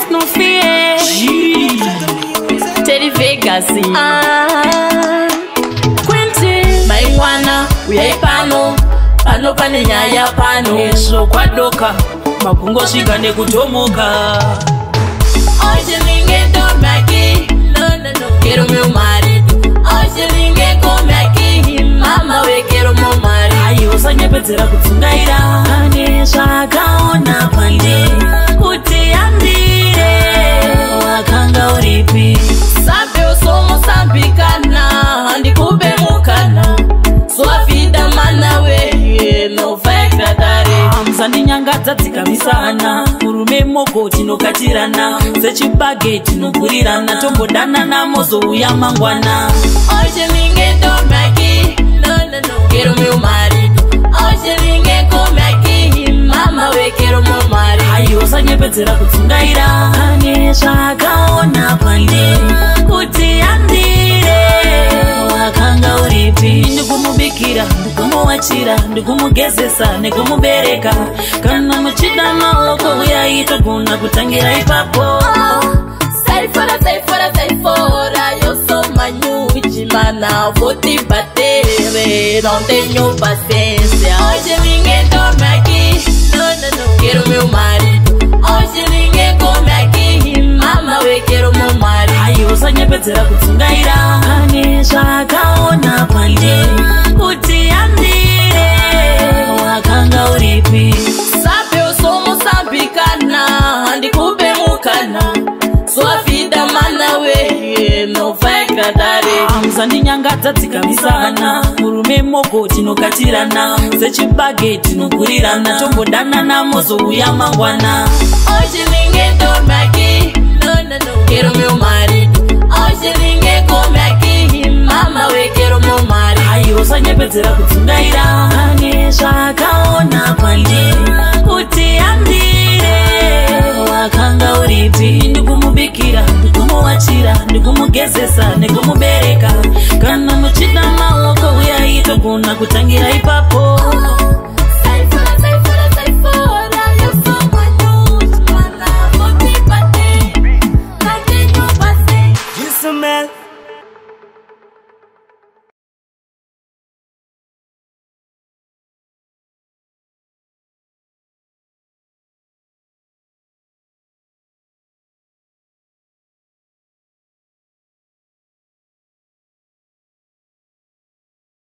No fear, Teddy Vegas, Quentin, marijuana, we are pano panenya ya pano, eso kwadoka, mapungo shikane kutomoka. Oje ninge domaki, no, quiero meu marido. Oje ninge komaki, mama we quiero meu marido. Ayo sanye petera kutsungaira, anesha kaona pande, kuti andire, wakanga uripi. Sabe eu sou moçambicana, andi kube mukana, sua vida mana we, no vai agradare. Amzandi nyangata tikamisana, murume moko tinokatirana, sechibage tinogurirana, tombodana na mozo uya mangwana. Hoje ninguém dorme aqui, no, quero meu marido. Hoje ninguém come aqui, mama we quero meu marido. Ayo sanye petera kutsungaira, anesha kaona pande, kuti andire, wakanga uripi. Ndikumubikira, ndikumwachira, ndikumugezesa, ndikumubereka, kana muchida maoko uyaita kuna kutangira ipapo. Sai fora, eu sou manhuchi, mana, vou te bater, não tenho paciência. Hoje ninguém dorme aqui, no, quero meu marido. Hoje ninguém come aqui, mama, eu quero meu marido. Ayo sanye petera kutsungaira, anesha kaona pande, kuti andire, wakanga uripi. Sabe eu sou moçambicana, andi kube mukana, sua vida mana we, no vai agradare. Amzandi nyangata tikamisana, murume moko tinokatirana, sechibage tinogurirana, tombodana na mozo uya mangwana. Hoje ninguém dorme aqui, no, quero meu marido. Hoje ninguém come aqui, mama we quero meu marido. Ayo sanye petera kutsungaira, anesha kaona pande, kuti andire, wakanga uripi. Ndikumubikira, ndikumwachira, ndikumugezesa, ndikumubereka, kana muchida maoko uyaita kuna kutangira